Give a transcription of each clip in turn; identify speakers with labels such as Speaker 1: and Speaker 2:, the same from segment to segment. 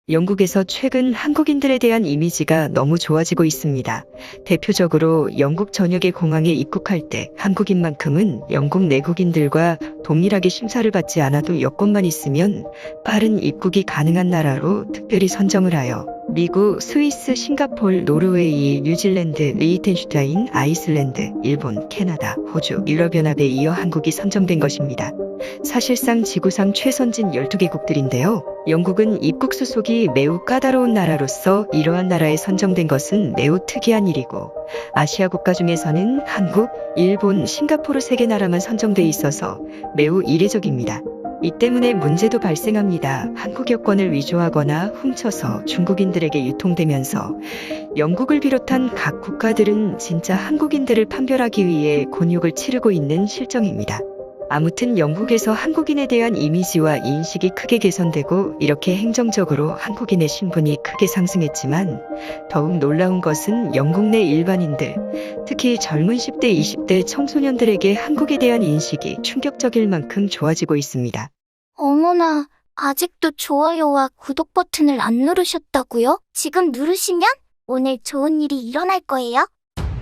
Speaker 1: 영국에서 최근 한국인들에 대한 이미지가 너무 좋아지고 있습니다. 대표적으로 영국 전역의 공항에 입국할 때 한국인만큼은 영국 내국인들과 동일하게 심사를 받지 않아도 여권만 있으면 빠른 입국이 가능한 나라로 특별히 선정을 하여 미국, 스위스, 싱가폴, 노르웨이, 뉴질랜드, 리히텐슈타인, 아이슬란드, 일본, 캐나다, 호주, 유럽연합에 이어 한국이 선정된 것입니다. 사실상 지구상 최선진 12개국들인데요. 영국은 입국 수속이 매우 까다로운 나라로서 이러한 나라에 선정된 것은 매우 특이한 일이고, 아시아 국가 중에서는 한국, 일본, 싱가포르 3개 나라만 선정돼 있어서 매우 이례적입니다. 이 때문에 문제도 발생합니다. 한국 여권을 위조하거나 훔쳐서 중국인들에게 유통되면서 영국을 비롯한 각 국가들은 진짜 한국인들을 판별하기 위해 곤욕을 치르고 있는 실정입니다. 아무튼 영국에서 한국인에 대한 이미지와 인식이 크게 개선되고 이렇게 행정적으로 한국인의 신분이 크게 상승했지만, 더욱 놀라운 것은 영국 내 일반인들, 특히 젊은 10대, 20대 청소년들에게 한국에 대한 인식이 충격적일 만큼 좋아지고 있습니다.
Speaker 2: 어머나, 아직도 좋아요와 구독 버튼을 안 누르셨다고요? 지금 누르시면 오늘 좋은 일이 일어날 거예요.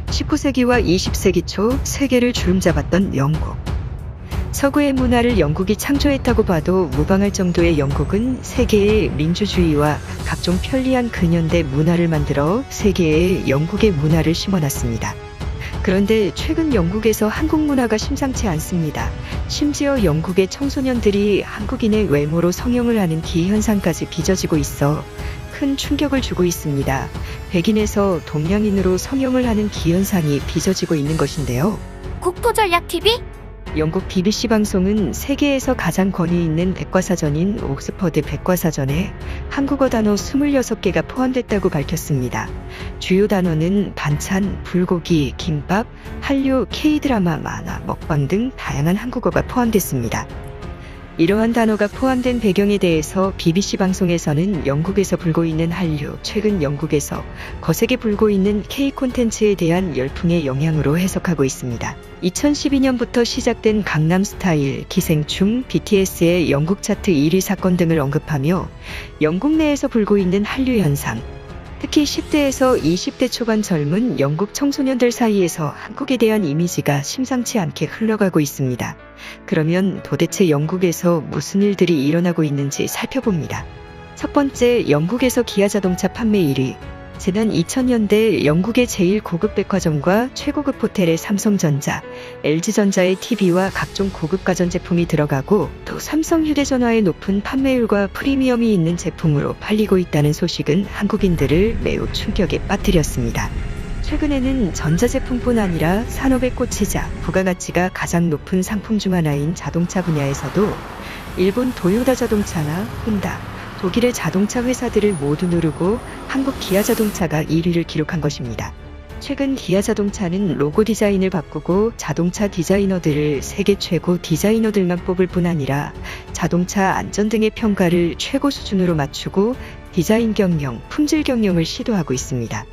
Speaker 1: 19세기와 20세기 초 세계를 주름잡았던 영국. 서구의 문화를 영국이 창조했다고 봐도 무방할 정도의 영국은 세계의 민주주의와 각종 편리한 근현대 문화를 만들어 세계에 영국의 문화를 심어놨습니다. 그런데 최근 영국에서 한국 문화가 심상치 않습니다. 심지어 영국의 청소년들이 한국인의 외모로 성형을 하는 기현상까지 빚어지고 있어 큰 충격을 주고 있습니다. 백인에서 동양인으로 성형을 하는 기현상이 빚어지고 있는 것인데요.
Speaker 2: 국토전략TV?
Speaker 1: 영국 BBC 방송은 세계에서 가장 권위 있는 백과사전인 옥스퍼드 백과사전에 한국어 단어 26개가 포함됐다고 밝혔습니다. 주요 단어는 반찬, 불고기, 김밥, 한류, K드라마, 만화, 먹방 등 다양한 한국어가 포함됐습니다. 이러한 단어가 포함된 배경에 대해서 BBC 방송에서는 영국에서 불고 있는 한류, 최근 영국에서 거세게 불고 있는 K 콘텐츠에 대한 열풍의 영향으로 해석하고 있습니다. 2012년부터 시작된 강남스타일, 기생충, BTS의 영국 차트 1위 사건 등을 언급하며 영국 내에서 불고 있는 한류 현상, 특히 10대에서 20대 초반 젊은 영국 청소년들 사이에서 한국에 대한 이미지가 심상치 않게 흘러가고 있습니다. 그러면 도대체 영국에서 무슨 일들이 일어나고 있는지 살펴봅니다. 첫 번째, 영국에서 기아 자동차 판매 1위. 지난 2000년대 영국의 제일 고급 백화점과 최고급 호텔에 삼성전자, LG전자의 TV와 각종 고급 가전제품이 들어가고, 또 삼성 휴대전화의 높은 판매율과 프리미엄이 있는 제품으로 팔리고 있다는 소식은 한국인들을 매우 충격에 빠뜨렸습니다. 최근에는 전자제품뿐 아니라 산업의 꽃이자 부가가치가 가장 높은 상품 중 하나인 자동차 분야에서도 일본 도요타 자동차나 혼다, 독일의 자동차 회사들을 모두 누르고 한국 기아자동차가 1위를 기록한 것입니다. 최근 기아자동차는 로고 디자인을 바꾸고 자동차 디자이너들을 세계 최고 디자이너들만 뽑을 뿐 아니라 자동차 안전 등의 평가를 최고 수준으로 맞추고 디자인 경영, 품질 경영을 시도하고 있습니다.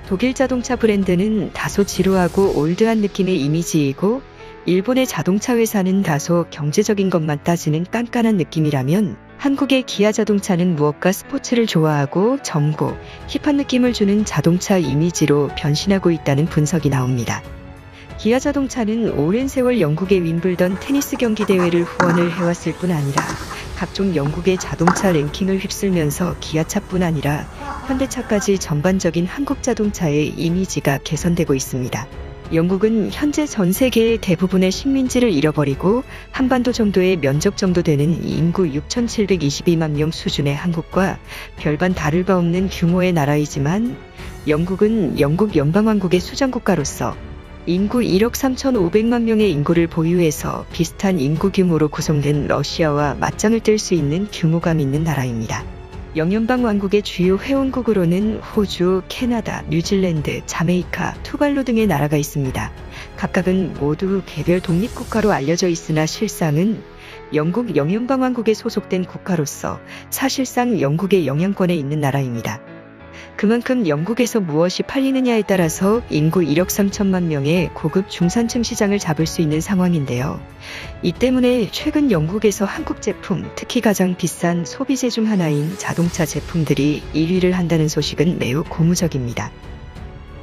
Speaker 1: 독일 자동차 브랜드는 다소 지루하고 올드한 느낌의 이미지이고, 일본의 자동차 회사는 다소 경제적인 것만 따지는 깐깐한 느낌이라면, 한국의 기아 자동차는 무엇과 스포츠를 좋아하고 젊고 힙한 느낌을 주는 자동차 이미지로 변신하고 있다는 분석이 나옵니다. 기아 자동차는 오랜 세월 영국의 윈블던 테니스 경기 대회를 후원을 해왔을 뿐 아니라 각종 영국의 자동차 랭킹을 휩쓸면서 기아차뿐 아니라 현대차까지 전반적인 한국 자동차의 이미지가 개선되고 있습니다. 영국은 현재 전 세계의 대부분의 식민지를 잃어버리고 한반도 정도의 면적 정도 되는 인구 6,722만 명 수준의 한국과 별반 다를 바 없는 규모의 나라이지만, 영국은 영국 연방왕국의 수장국가로서 인구 1억 3,500만 명의 인구를 보유해서 비슷한 인구 규모로 구성된 러시아와 맞짱을 뜰 수 있는 규모감 있는 나라입니다. 영연방 왕국의 주요 회원국으로는 호주, 캐나다, 뉴질랜드, 자메이카, 투발루 등의 나라가 있습니다. 각각은 모두 개별 독립국가로 알려져 있으나 실상은 영국 영연방 왕국에 소속된 국가로서 사실상 영국의 영향권에 있는 나라입니다. 그만큼 영국에서 무엇이 팔리느냐에 따라서 인구 1억 3천만 명의 고급 중산층 시장을 잡을 수 있는 상황인데요. 이 때문에 최근 영국에서 한국 제품, 특히 가장 비싼 소비재 중 하나인 자동차 제품들이 1위를 한다는 소식은 매우 고무적입니다.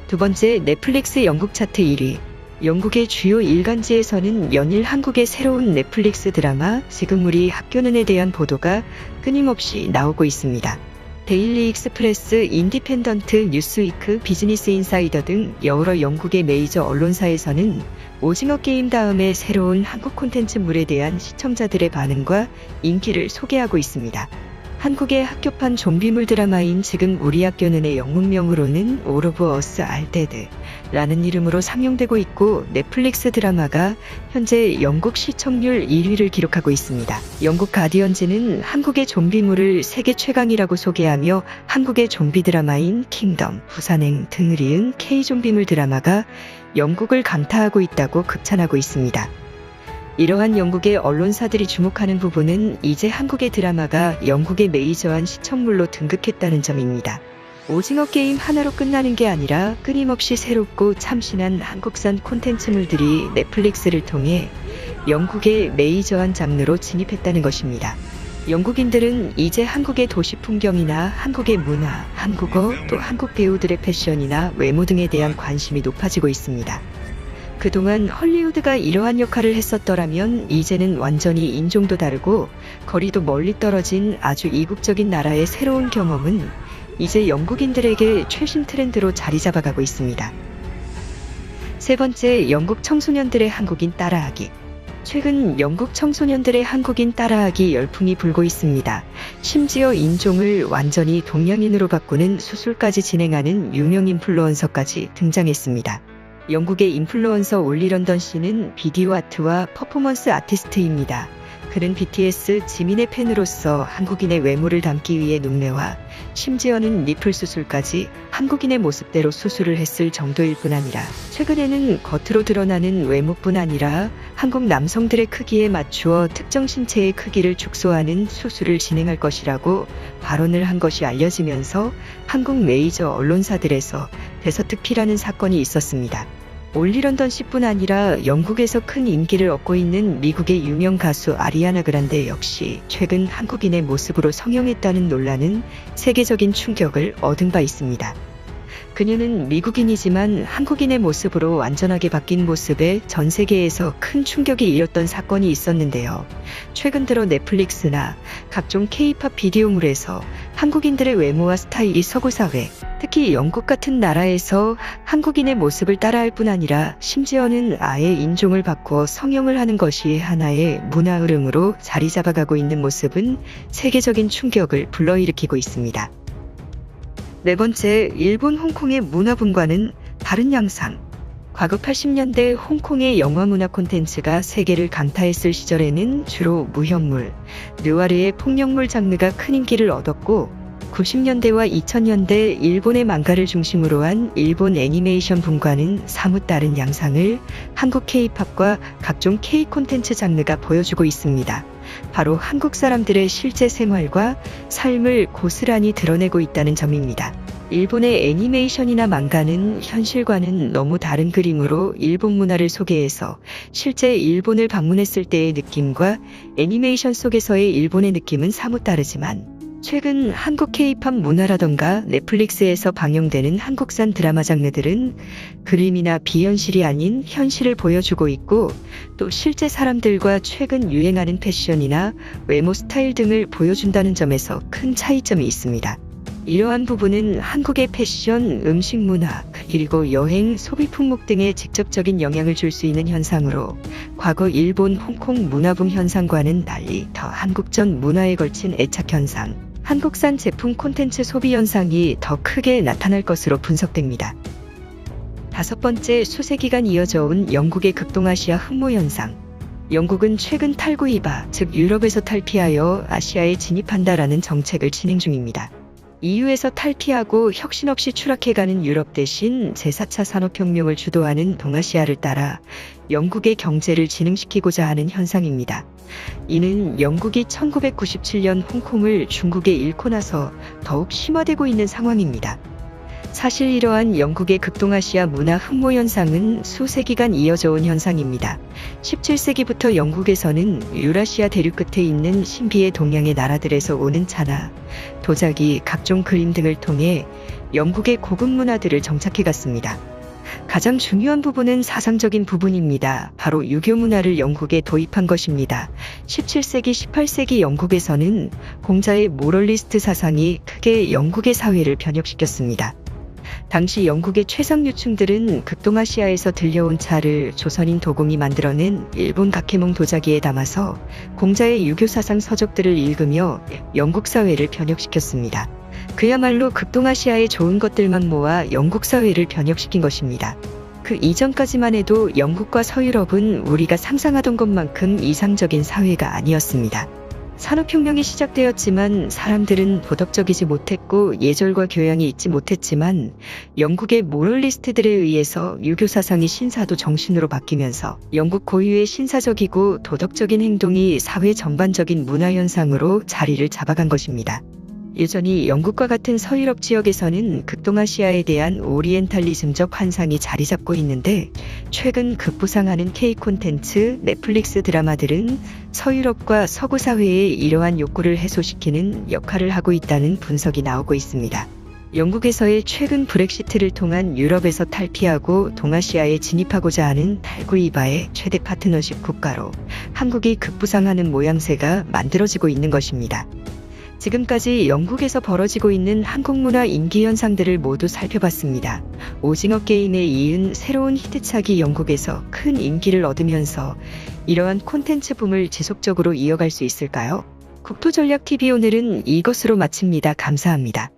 Speaker 1: 두 번째, 넷플릭스 영국 차트 1위. 영국의 주요 일간지에서는 연일 한국의 새로운 넷플릭스 드라마 지금 우리 학교는에 대한 보도가 끊임없이 나오고 있습니다. 데일리 익스프레스, 인디펜던트, 뉴스위크, 비즈니스 인사이더 등 여러 영국의 메이저 언론사에서는 오징어 게임 다음에 새로운 한국 콘텐츠물에 대한 시청자들의 반응과 인기를 소개하고 있습니다. 한국의 학교판 좀비물 드라마인 지금 우리 학교는의 영문명으로는 All of Us Are Dead 라는 이름으로 상영되고 있고, 넷플릭스 드라마가 현재 영국 시청률 1위를 기록하고 있습니다. 영국 가디언지는 한국의 좀비물을 세계 최강이라고 소개하며 한국의 좀비 드라마인 킹덤, 부산행 등을 이은 K-좀비물 드라마가 영국을 강타하고 있다고 극찬하고 있습니다. 이러한 영국의 언론사들이 주목하는 부분은 이제 한국의 드라마가 영국의 메이저한 시청물로 등극했다는 점입니다. 오징어 게임 하나로 끝나는 게 아니라 끊임없이 새롭고 참신한 한국산 콘텐츠물들이 넷플릭스를 통해 영국의 메이저한 장르로 진입했다는 것입니다. 영국인들은 이제 한국의 도시 풍경이나 한국의 문화, 한국어, 또 한국 배우들의 패션이나 외모 등에 대한 관심이 높아지고 있습니다. 그동안 헐리우드가 이러한 역할을 했었더라면 이제는 완전히 인종도 다르고 거리도 멀리 떨어진 아주 이국적인 나라의 새로운 경험은 이제 영국인들에게 최신 트렌드로 자리 잡아가고 있습니다. 세 번째, 영국 청소년들의 한국인 따라하기. 최근 영국 청소년들의 한국인 따라하기 열풍이 불고 있습니다. 심지어 인종을 완전히 동양인으로 바꾸는 수술까지 진행하는 유명 인플루언서까지 등장했습니다. 영국의 인플루언서 올리 런던 씨는 비디오 아트와 퍼포먼스 아티스트입니다. 그는 BTS 지민의 팬으로서 한국인의 외모를 담기 위해 눈매와 심지어는 니플 수술까지 한국인의 모습대로 수술을 했을 정도일 뿐 아니라 최근에는 겉으로 드러나는 외모뿐 아니라 한국 남성들의 크기에 맞추어 특정 신체의 크기를 축소하는 수술을 진행할 것이라고 발언을 한 것이 알려지면서 한국 메이저 언론사들에서 대서특필하는 사건이 있었습니다. 올리 런던 씨뿐 아니라 영국에서 큰 인기를 얻고 있는 미국의 유명 가수 아리아나 그란데 역시 최근 한국인의 모습으로 성형했다는 논란은 세계적인 충격을 얻은 바 있습니다. 그녀는 미국인이지만 한국인의 모습으로 완전하게 바뀐 모습에 전 세계에서 큰 충격이 일었던 사건이 있었는데요. 최근 들어 넷플릭스나 각종 K-팝 비디오물에서 한국인들의 외모와 스타일이 서구사회, 특히 영국 같은 나라에서 한국인의 모습을 따라할 뿐 아니라 심지어는 아예 인종을 바꾸어 성형을 하는 것이 하나의 문화 흐름으로 자리 잡아가고 있는 모습은 세계적인 충격을 불러일으키고 있습니다. 네 번째, 일본 홍콩의 문화분과는 다른 양상. 과거 80년대 홍콩의 영화 문화 콘텐츠가 세계를 강타했을 시절에는 주로 무협물, 느와르의 폭력물 장르가 큰 인기를 얻었고 90년대와 2000년대 일본의 망가를 중심으로 한 일본 애니메이션 분과는 사뭇 다른 양상을 한국 K-팝과 각종 K 콘텐츠 장르가 보여주고 있습니다. 바로 한국 사람들의 실제 생활과 삶을 고스란히 드러내고 있다는 점입니다. 일본의 애니메이션이나 망가는 현실과는 너무 다른 그림으로 일본 문화를 소개해서 실제 일본을 방문했을 때의 느낌과 애니메이션 속에서의 일본의 느낌은 사뭇 다르지만 최근 한국 K-팝 문화라던가 넷플릭스에서 방영되는 한국산 드라마 장르들은 그림이나 비현실이 아닌 현실을 보여주고 있고 또 실제 사람들과 최근 유행하는 패션이나 외모 스타일 등을 보여준다는 점에서 큰 차이점이 있습니다. 이러한 부분은 한국의 패션, 음식 문화, 그리고 여행, 소비 품목 등에 직접적인 영향을 줄 수 있는 현상으로 과거 일본, 홍콩 문화붐 현상과는 달리 더 한국전 문화에 걸친 애착 현상, 한국산 제품 콘텐츠 소비 현상이 더 크게 나타날 것으로 분석됩니다. 다섯 번째, 수세기간 이어져 온 영국의 극동아시아 흑모 현상. 영국은 최근 탈구 이바, 즉 유럽에서 탈피하여 아시아에 진입한다라는 정책을 진행 중입니다. EU에서 탈피하고 혁신 없이 추락해가는 유럽 대신 제4차 산업혁명을 주도하는 동아시아를 따라 영국의 경제를 진흥시키고자 하는 현상입니다. 이는 영국이 1997년 홍콩을 중국에 잃고 나서 더욱 심화되고 있는 상황입니다. 사실 이러한 영국의 극동아시아 문화 흠모 현상은 수세기간 이어져 온 현상입니다. 17세기부터 영국에서는 유라시아 대륙 끝에 있는 신비의 동양의 나라들에서 오는 차나 도자기, 각종 그림 등을 통해 영국의 고급 문화들을 정착해 갔습니다. 가장 중요한 부분은 사상적인 부분입니다. 바로 유교 문화를 영국에 도입한 것입니다. 17세기, 18세기 영국에서는 공자의 모럴리스트 사상이 크게 영국의 사회를 변혁시켰습니다. 당시 영국의 최상류층들은 극동아시아에서 들려온 차를 조선인 도공이 만들어낸 일본 각해몽 도자기에 담아서 공자의 유교 사상 서적들을 읽으며 영국 사회를 변혁시켰습니다. 그야말로 극동아시아의 좋은 것들만 모아 영국 사회를 변혁시킨 것입니다. 그 이전까지만 해도 영국과 서유럽은 우리가 상상하던 것만큼 이상적인 사회가 아니었습니다. 산업혁명이 시작되었지만 사람들은 도덕적이지 못했고 예절과 교양이 있지 못했지만 영국의 모럴리스트들에 의해서 유교 사상이 신사도 정신으로 바뀌면서 영국 고유의 신사적이고 도덕적인 행동이 사회 전반적인 문화현상으로 자리를 잡아간 것입니다. 여전히 영국과 같은 서유럽 지역에서는 극동아시아에 대한 오리엔탈리즘적 환상이 자리 잡고 있는데 최근 급부상하는 K 콘텐츠, 넷플릭스 드라마들은 서유럽과 서구 사회의 이러한 욕구를 해소시키는 역할을 하고 있다는 분석이 나오고 있습니다. 영국에서의 최근 브렉시트를 통한 유럽에서 탈피하고 동아시아에 진입하고자 하는 탈구이바의 최대 파트너십 국가로 한국이 급부상하는 모양새가 만들어지고 있는 것입니다. 지금까지 영국에서 벌어지고 있는 한국 문화 인기 현상들을 모두 살펴봤습니다. 오징어 게임에 이은 새로운 히트작이 영국에서 큰 인기를 얻으면서 이러한 콘텐츠 붐을 지속적으로 이어갈 수 있을까요? 국토전략TV 오늘은 이것으로 마칩니다. 감사합니다.